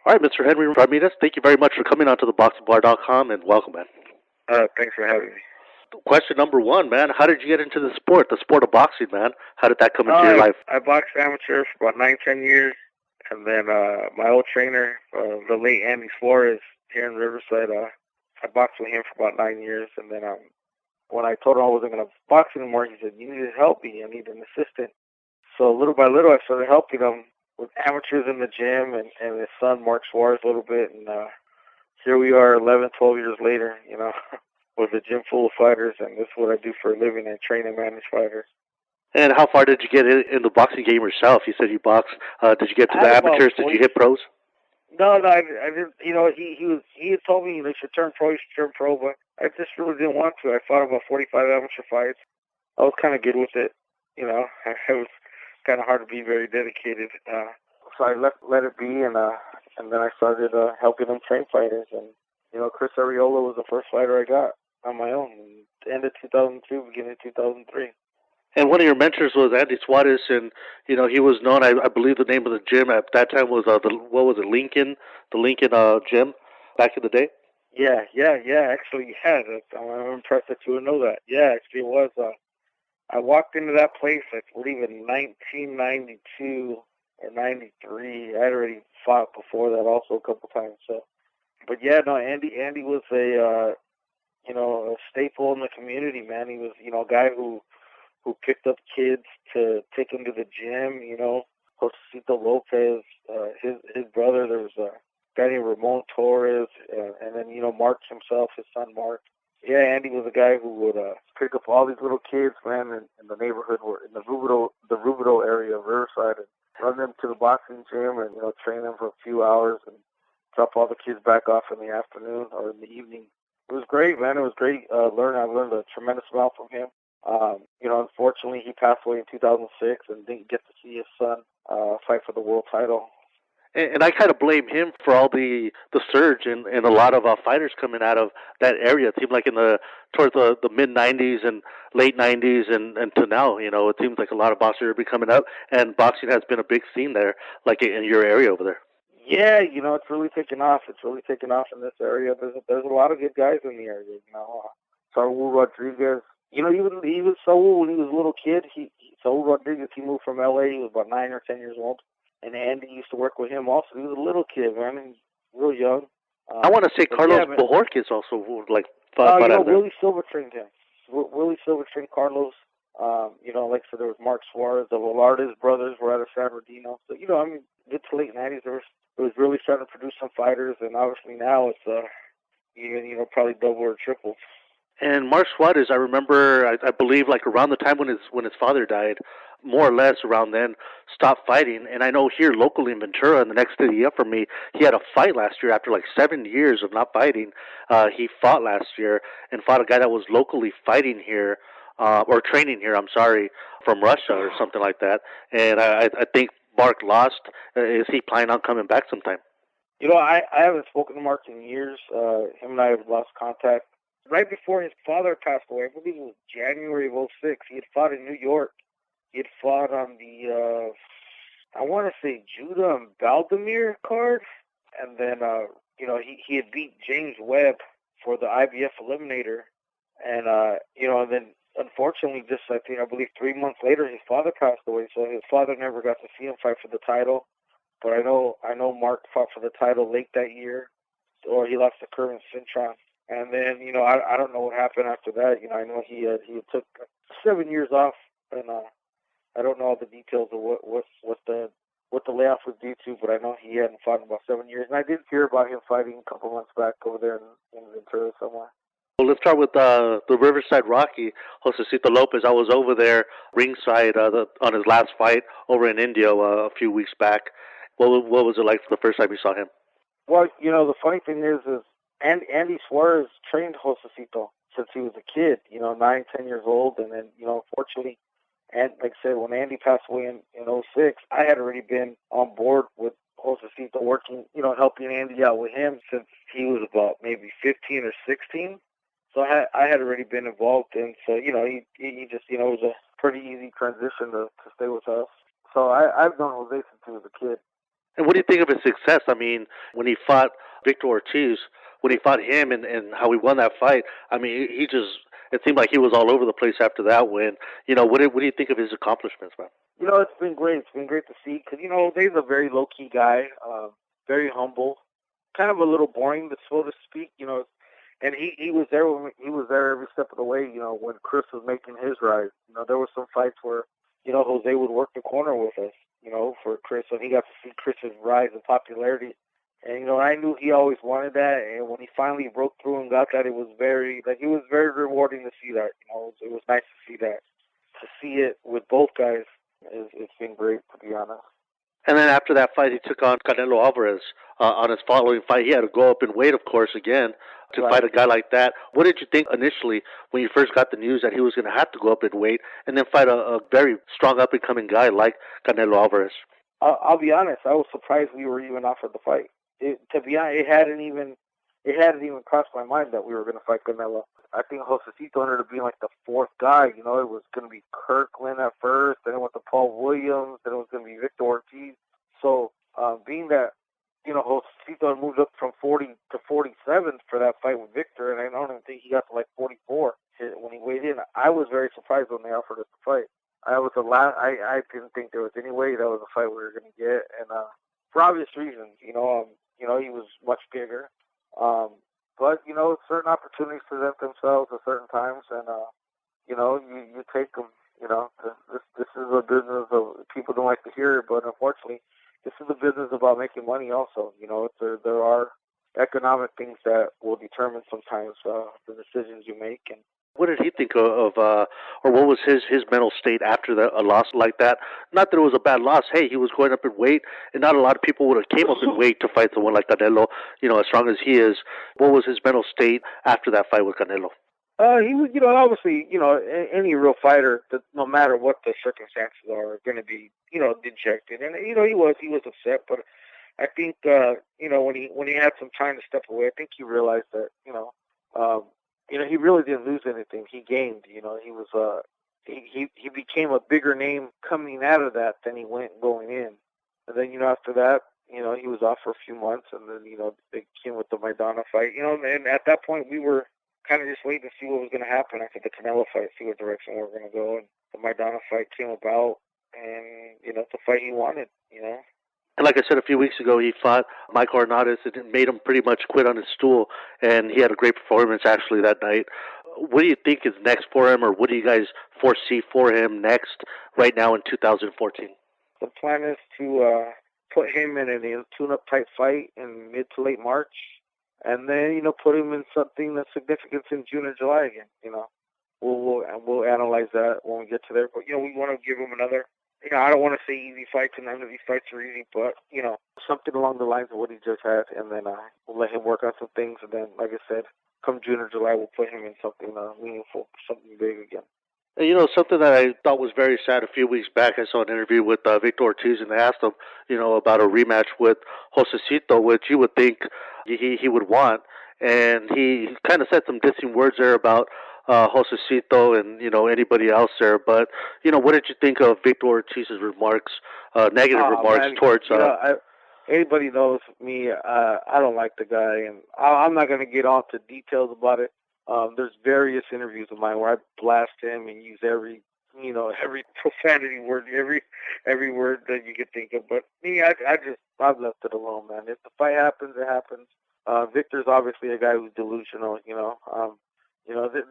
All right, Mr. Henry Ramirez, thank you very much for coming on to the boxingbar.com and welcome, man. Thanks for having me. Question number one, man. How did you get into the sport of boxing, man? How did that come into your Oh, life? I boxed amateur for about 9, 10 years, and then my old trainer, the late Andy Suarez here in Riverside, I boxed with him for about 9 years, and then when I told him I wasn't going to box anymore, he said, "You need to help me. I need an assistant." So little by little, I started helping him with amateurs in the gym and his son, Mark Suarez, a little bit, and here we are 11, 12 years later, with a gym full of fighters, and this is what I do for a living. I train and manage fighters. And how far did you get in the boxing game yourself? You said you boxed. Did you get to I the had about amateurs? Did you 40. hit pros? No, I didn't. He had told me you should turn pro, you should turn pro, but I just really didn't want to. I fought about 45 amateur fights. I was kind of good with it, It was kind of hard to be very dedicated. So I let it be, and then I started helping them train fighters. And Chris Ariola was the first fighter I got on my own. End of 2002, beginning of 2003. And one of your mentors was Andy Suarez, and he was known. I believe the name of the gym at that time was what was it, Lincoln, the Lincoln gym, back in the day. Yeah. Actually, yeah. I'm impressed that you would know that. Yeah, actually, it was. I walked into that place, I believe, in 1992 or 93. I had already fought before that also a couple times. So, but yeah, no, Andy was a staple in the community, man. He was, a guy who picked up kids to take them to the gym. Josecito Lopez, his brother. There was a guy named Ramon Torres, and then Mark himself, his son Mark. Yeah, Andy was a guy who would pick up all these little kids, man, in the neighborhood, in the Rubidoux area of Riverside, and run them to the boxing gym and train them for a few hours and drop all the kids back off in the afternoon or in the evening. It was great, man. It was great learning. I learned a tremendous amount from him. Unfortunately, he passed away in 2006 and didn't get to see his son fight for the world title. And I kind of blame him for all the surge and a lot of fighters coming out of that area. It seemed like towards the mid '90s and late '90s and to now, it seems like a lot of boxers are coming up, and boxing has been a big scene there, like in your area over there. Yeah, it's really taken off. It's really taken off in this area. There's a lot of good guys in the area. Saul Rodriguez. Even Saul, when he was a little kid, Saul Rodriguez, he moved from L.A. He was about 9 or 10 years old. And Andy used to work with him also. He was a little kid, man. He was real young. I want to say Carlos Bojorquez also fought out there. Willie Silva trained him. Willie Silva trained Carlos. Like I said, there was Mark Suarez. The Velarde's brothers were out of San Bernardino. So, mid to late 90s, it was really starting to produce some fighters. And obviously now it's even, probably double or triple. And Mark Suarez, I remember, I believe, like around the time when his father died, more or less around then, stopped fighting. And I know here locally in Ventura, in the next city up from me, he had a fight last year after like 7 years of not fighting. He fought last year and fought a guy that was locally fighting here, or training here, I'm sorry, from Russia or something like that. And I think Mark lost. Is he planning on coming back sometime? I haven't spoken to Mark in years. Him and I have lost contact. Right before his father passed away, I believe it was January of 2006, he had fought in New York. He had fought on the, I want to say Judah and Valdemir card. And then, he had beat James Webb for the IBF Eliminator. And, and then unfortunately, I believe 3 months later, his father passed away. So his father never got to see him fight for the title. But I know Mark fought for the title late that year, or he lost to Kerwin Cintron. And then, I don't know what happened after that. I know he took 7 years off, and I don't know all the details of what the layoff was due to, but I know he hadn't fought in about 7 years. And I did hear about him fighting a couple months back over there in Ventura somewhere. Well, let's start with the Riverside Rocky, Josecito Lopez. I was over there ringside on his last fight over in India a few weeks back. What was it like for the first time you saw him? Well, the funny thing is Andy Suarez trained Josecito since he was a kid, 9, 10 years old. And then, unfortunately, and like I said, when Andy passed away in 2006, I had already been on board with Josecito working, helping Andy out with him since he was about maybe 15 or 16. So I had already been involved in, so, he just, it was a pretty easy transition to stay with us. So I've known Jose since he was a kid. And what do you think of his success? I mean, when he fought Victor Ortiz, when he fought him and how he won that fight, I mean, he just, it seemed like he was all over the place after that win. What do you think of his accomplishments, man? It's been great. It's been great to see because, Jose's a very low-key guy, very humble, kind of a little boring, so to speak, and he was there he was there every step of the way, when Chris was making his rise. There were some fights where, Jose would work the corner with us, for Chris, so he got to see Chris's rise in popularity. And, I knew he always wanted that, and when he finally broke through and got that, it was very rewarding to see that. It was nice to see that. To see it with both guys, it's been great, to be honest. And then after that fight, he took on Canelo Alvarez on his following fight. He had to go up in weight, of course, again to Right. fight a guy like that. What did you think initially when you first got the news that he was going to have to go up in weight and then fight a very strong up-and-coming guy like Canelo Alvarez? I'll be honest. I was surprised we were even offered the fight. To be honest, it hadn't even crossed my mind that we were going to fight Canelo. I think Josecito ended up being like the fourth guy. It was going to be Kirkland at first, then it went to Paul Williams, then it was going to be Victor Ortiz. So, being that, Josecito had moved up from 40 to 47 for that fight with Victor, and I don't even think he got to like 44 when he weighed in. I was very surprised when they offered us the fight. I didn't think there was any way that was a fight we were going to get, and for obvious reasons, he was much bigger. But, certain opportunities present themselves at certain times, and, you take them. This is a business of, people don't like to hear it, but unfortunately, this is a business about making money also. There are economic things that will determine sometimes the decisions you make. And what did he think or what was his mental state after a loss like that? Not that it was a bad loss. Hey, he was going up in weight, and not a lot of people would have came up in weight to fight someone like Canelo. As strong as he is. What was his mental state after that fight with Canelo? He was, obviously, any real fighter, no matter what the circumstances are going to be, dejected. And he was upset, but I think, when he had some time to step away, I think he realized that, he really didn't lose anything. He gained. He was he became a bigger name coming out of that than he went going in. And then after that, he was off for a few months, and then they came with the Maidana fight. And at that point we were kind of just waiting to see what was going to happen after the Canelo fight, see what direction we were going to go. And the Maidana fight came about, and it's the fight he wanted. And like I said a few weeks ago, he fought Mike Ornadas, and it made him pretty much quit on his stool, and he had a great performance actually that night. What do you think is next for him, or what do you guys foresee for him next right now in 2014? The plan is to put him in a tune-up type fight in mid to late March, and then put him in something that's significant in June or July again. We'll analyze that when we get to there, but we want to give him another. I don't want to say easy fights, and none of these fights are easy, but, something along the lines of what he just had, and then we'll let him work on some things, and then, like I said, come June or July, we'll put him in something meaningful, something big again. And, something that I thought was very sad a few weeks back, I saw an interview with Victor Ortiz, and they asked him, about a rematch with Josecito, which you would think he would want, and he kind of said some dissing words there about Josecito and anybody else there. But what did you think of Victor Ortiz's remarks, negative remarks towards? Anybody knows me. I don't like the guy, and I'm not going to get on to details about it. There's various interviews of mine where I blast him and use every profanity word, every word that you could think of. But me, I've left it alone, man. If the fight happens, it happens. Victor's obviously a guy who's delusional.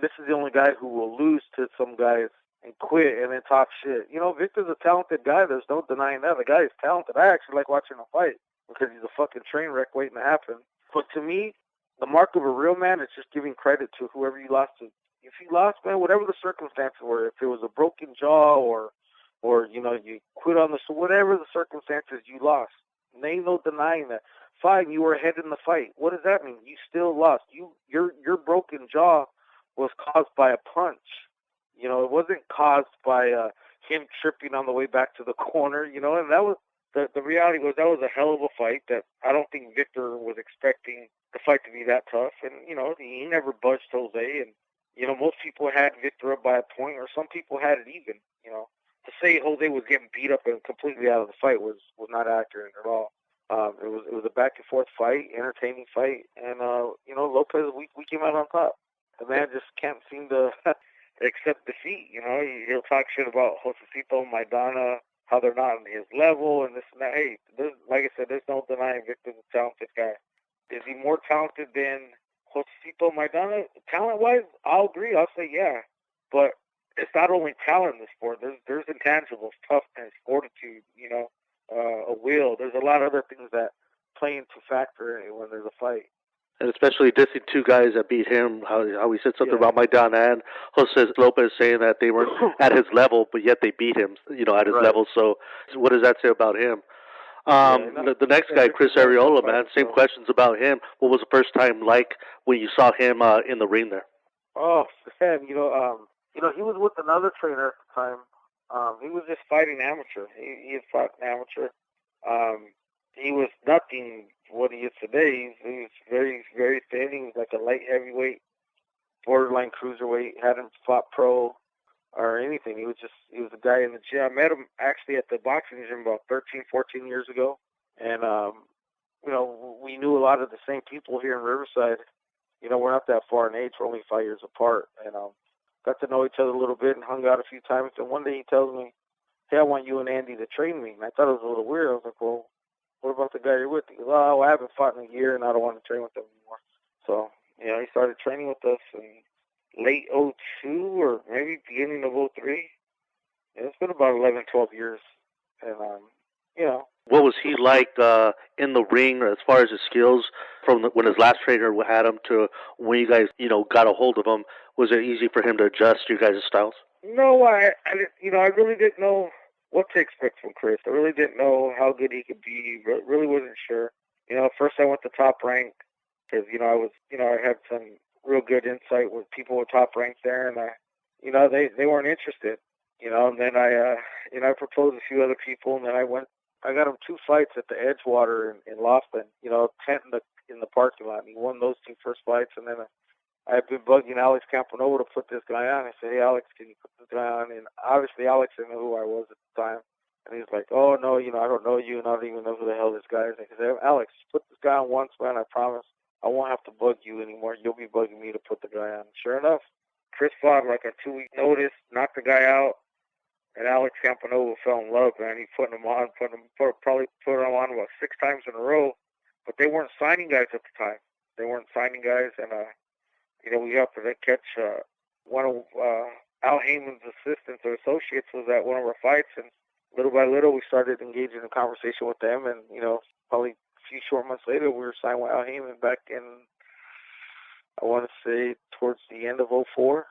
This is the only guy who will lose to some guys and quit and then talk shit. Victor's a talented guy. There's no denying that. The guy is talented. I actually like watching him fight because he's a fucking train wreck waiting to happen. But to me, the mark of a real man is just giving credit to whoever you lost to. If you lost, man, whatever the circumstances were, if it was a broken jaw or you quit on the, so whatever the circumstances, you lost. And there ain't no denying that. Fine, you were ahead in the fight. What does that mean? You still lost. Your broken jaw was caused by a punch. It wasn't caused by him tripping on the way back to the corner. And that was the reality was that was a hell of a fight that I don't think Victor was expecting the fight to be that tough. And he never budged Jose. And most people had Victor up by a point, or some people had it even. To say Jose was getting beat up and completely out of the fight was not accurate at all. It was a back and forth fight, entertaining fight, and Lopez, we came out on top. The man just can't seem to accept defeat. He'll talk shit about Josecito Maidana, how they're not on his level, and this and that. Hey, like I said, there's no denying Victor's a talented guy. Is he more talented than Josecito Maidana? Talent-wise, I'll agree. I'll say yeah. But it's not only talent in the sport. There's intangibles, toughness, fortitude, a will. There's a lot of other things that play into factor when there's a fight. And especially dissing two guys that beat him, how he said something about Maidana and Jose Lopez saying that they weren't at his level, but yet they beat him, at his level. So what does that say about him? The next guy, Chris Arreola, man, same questions about him. What was the first time like when you saw him in the ring there? Oh, man, he was with another trainer at the time. He was just fighting amateur. He had fought an amateur. He was nothing what he is today. He was very, very thin. He was like a light heavyweight, borderline cruiserweight. Hadn't fought pro or anything. He was a guy in the gym. I met him actually at the boxing gym about 13, 14 years ago. And, we knew a lot of the same people here in Riverside. We're not that far in age. We're only 5 years apart. And got to know each other a little bit and hung out a few times. And one day he tells me, hey, I want you and Andy to train me. And I thought it was a little weird. I was like, well, what about the guy you're with? He goes, oh, I haven't fought in a year and I don't want to train with him anymore. So, he started training with us in late 02 or maybe beginning of 03. It's been about 11, 12 years. And, What was he like in the ring as far as his skills from when his last trainer had him to when you guys, got a hold of him? Was it easy for him to adjust your guys' styles? No, I really didn't know what to expect from Chris. I really didn't know how good he could be. Really wasn't sure. First I went to Top Rank because, I had some real good insight with people with Top Rank there, and they weren't interested. And then I proposed a few other people, and then I got him 2 fights at the Edgewater in Laughlin, tent in the parking lot. And he won those 2 first fights, and then I've been bugging Alex Campanova to put this guy on. I said, hey, Alex, can you put this guy on? And obviously Alex didn't know who I was at the time. And he's like, oh, no, I don't know you, and I don't even know who the hell this guy is. I said, Alex, put this guy on once, man, I promise. I won't have to bug you anymore. You'll be bugging me to put the guy on. Sure enough, Chris fought like a 2-week notice, knocked the guy out, and Alex Campanova fell in love, man. He put him on, probably put him on about 6 times in a row. But they weren't signing guys at the time. They weren't signing guys, and we happened to catch one of Al Heyman's assistants or associates was at one of our fights, and little by little we started engaging in conversation with them, and probably a few short months later we were signed with Al Heyman back in, I want to say, towards the end of 04.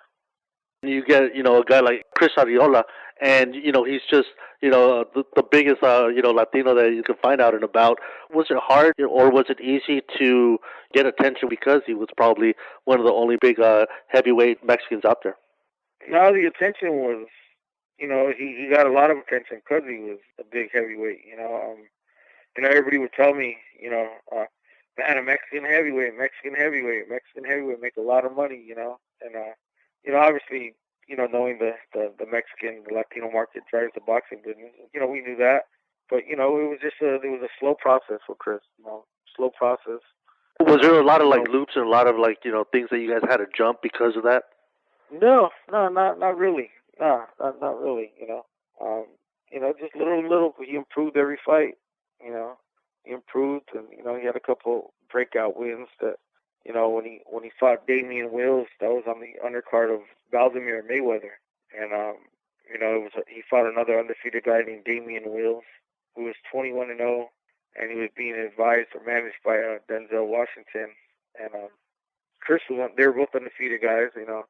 You get, a guy like Chris Arreola, and, he's just, the biggest, Latino that you can find out and about. Was it hard or was it easy to get attention because he was probably one of the only big heavyweight Mexicans out there? No, the attention was, he got a lot of attention because he was a big heavyweight, everybody would tell me, man, a Mexican heavyweight make a lot of money, and, obviously, knowing the Mexican, the Latino market drives the boxing business, we knew that. But, it was just it was a slow process with Chris, slow process. Was there a lot of, loops and a lot of, things that you guys had to jump because of that? No, not really. No, not really, just little, he improved every fight, he improved, and, he had a couple breakout wins that, when he fought Damian Wills, that was on the undercard of Vladimir Mayweather, and he fought another undefeated guy named Damian Wills, who was 21-0, and he was being advised or managed by Denzel Washington, and Chris was. They were both undefeated guys, and it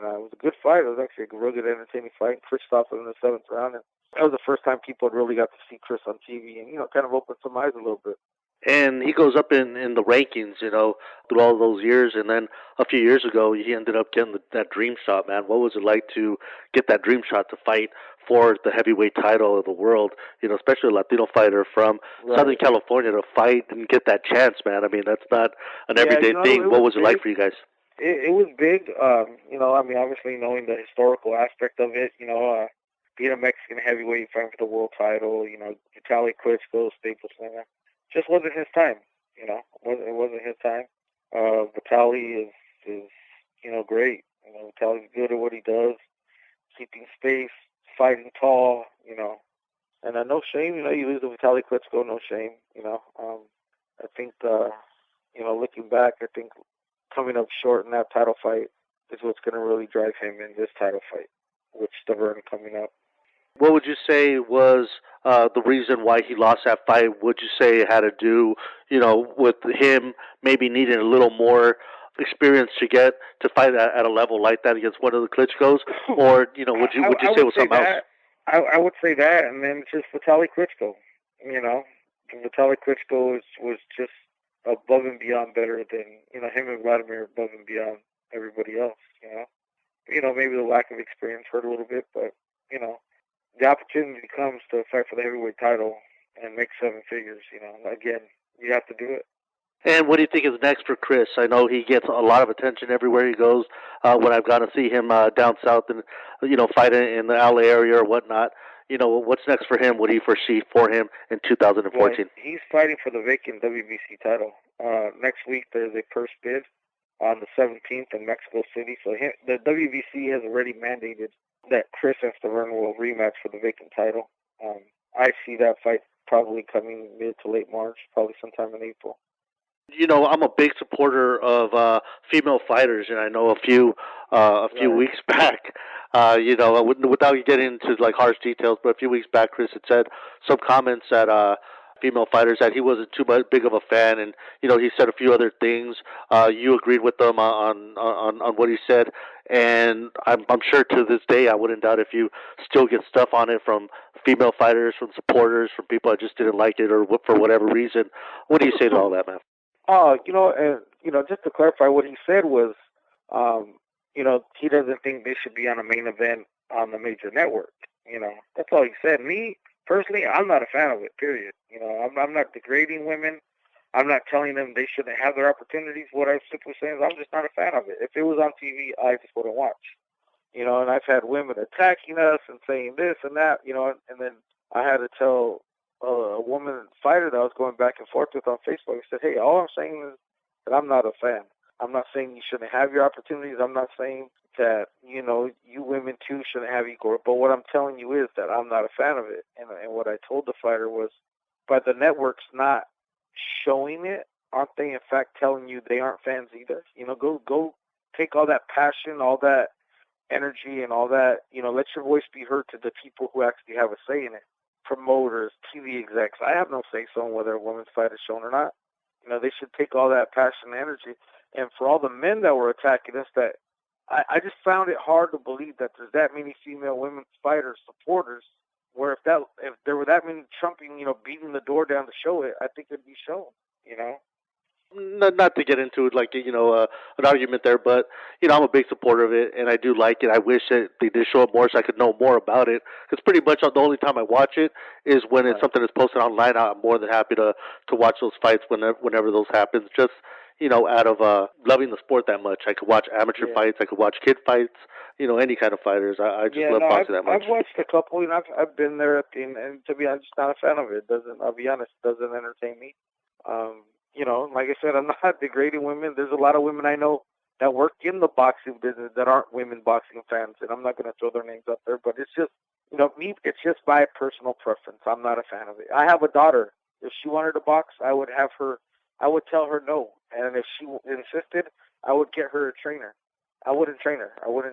was a good fight. It was actually a real good, entertaining fight. Chris stopped him in the 7th round, and that was the first time people had really got to see Chris on TV, and kind of opened some eyes a little bit. And he goes up in the rankings, through all those years. And then a few years ago, he ended up getting that dream shot, man. What was it like to get that dream shot to fight for the heavyweight title of the world, especially a Latino fighter from Southern California to fight and get that chance, man? I mean, that's not an everyday thing. What was it like for you guys? It was big. Obviously knowing the historical aspect of it, being a Mexican heavyweight fighting for the world title, Vitaly Klitschko, Staples Center. just wasn't his time. It wasn't his time. Vitaly is great. Vitaly's good at what he does, keeping space, fighting tall. And no shame. You lose to Vitaly Klitschko, no shame. I think looking back, I think coming up short in that title fight is what's going to really drive him in this title fight, with Stavern coming up. What would you say was the reason why he lost that fight? Would you say it had to do, with him maybe needing a little more experience to get to fight at a level like that against one of the Klitschko's, or would you say it was something else? I would say that, and then just Vitaly Klitschko. Vitaly Klitschko was just above and beyond better than him and Vladimir, above and beyond everybody else. Maybe the lack of experience hurt a little bit, but the opportunity comes to fight for the heavyweight title and make seven figures. Again, you have to do it. And what do you think is next for Chris? I know he gets a lot of attention everywhere he goes. When I've gone to see him down south and fighting in the LA area or whatnot, what's next for him? What do you foresee for him in 2014? Well, he's fighting for the vacant WBC title. Next week there's a first bid on the 17th in Mexico City. So the WBC has already mandated that Chris and Stavern will rematch for the vacant title. I see that fight probably coming mid to late March, probably sometime in April. I'm a big supporter of female fighters, and I know a few weeks back, without getting into like harsh details, but a few weeks back, Chris had said some comments that female fighters that he wasn't too big of a fan, and he said a few other things. You agreed with them on what he said, and I'm sure to this day I wouldn't doubt if you still get stuff on it from female fighters, from supporters, from people that just didn't like it or for whatever reason. What do you say to all that, man? Just to clarify, what he said was, he doesn't think they should be on a main event on the major network. That's all he said. Me, personally, I'm not a fan of it, period. I'm not degrading women. I'm not telling them they shouldn't have their opportunities. What I'm simply saying is I'm just not a fan of it. If it was on TV, I just wouldn't watch. And I've had women attacking us and saying this and that, and then I had to tell a woman fighter that I was going back and forth with on Facebook. I said, hey, all I'm saying is that I'm not a fan. I'm not saying you shouldn't have your opportunities. I'm not saying that, you women too shouldn't have equal. But what I'm telling you is that I'm not a fan of it. And what I told the fighter was, by the networks not showing it, aren't they in fact telling you they aren't fans either? Go take all that passion, all that energy and all that, let your voice be heard to the people who actually have a say in it. Promoters, TV execs. I have no say-so on whether a women's fight is shown or not. They should take all that passion and energy. And for all the men that were attacking us, that I just found it hard to believe that there's that many female women's fighters, supporters, where if there were that many trumping, beating the door down to show it, I think it'd be shown, Not to get into it like an argument there, but I'm a big supporter of it, and I do like it. I wish that they did show it more so I could know more about it. Because pretty much the only time I watch it is when it's something that's posted online. I'm more than happy to watch those fights whenever those happens. Just out of loving the sport that much, I could watch amateur fights, I could watch kid fights, any kind of fighters. I just love boxing that much. I've watched a couple, I've been there and to be honest, just not a fan of it. I'll be honest, it doesn't entertain me. Like I said, I'm not degrading women. There's a lot of women I know that work in the boxing business that aren't women boxing fans, and I'm not going to throw their names up there, but it's just, me, it's just my personal preference. I'm not a fan of it. I have a daughter. If she wanted to box, I would tell her no. And if she insisted, I would get her a trainer. I wouldn't train her. I would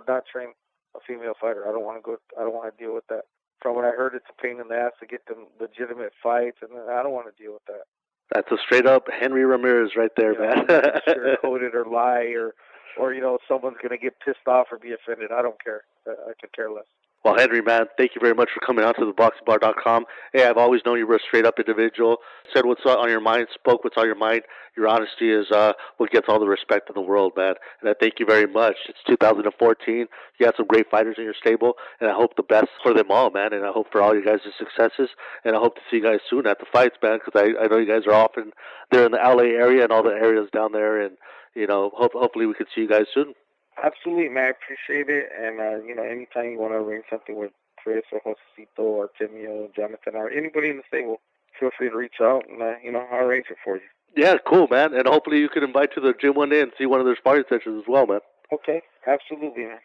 not train a female fighter. I don't want to deal with that. From what I heard, it's a pain in the ass to get them legitimate fights, and I don't want to deal with that. That's a straight up Henry Ramirez right there, man. Sugarcoated or lie or someone's going to get pissed off or be offended. I don't care. I could care less. Well, Henry, man, thank you very much for coming out to theboxingbar.com. Hey, I've always known you were a straight-up individual. Said what's on your mind, spoke what's on your mind. Your honesty is what gets all the respect in the world, man. And I thank you very much. It's 2014. You got some great fighters in your stable, and I hope the best for them all, man. And I hope for all you guys' successes. And I hope to see you guys soon at the fights, man, because I know you guys are often there in the LA area and all the areas down there. And, hopefully we can see you guys soon. Absolutely, man. I appreciate it. And, anytime you want to arrange something with Chris or Josecito or Timio, Jonathan, or anybody in the stable, feel free to reach out, and I'll arrange it for you. Yeah, cool, man. And hopefully you can invite to the gym one day and see one of their sparring sessions as well, man. Okay, absolutely, man.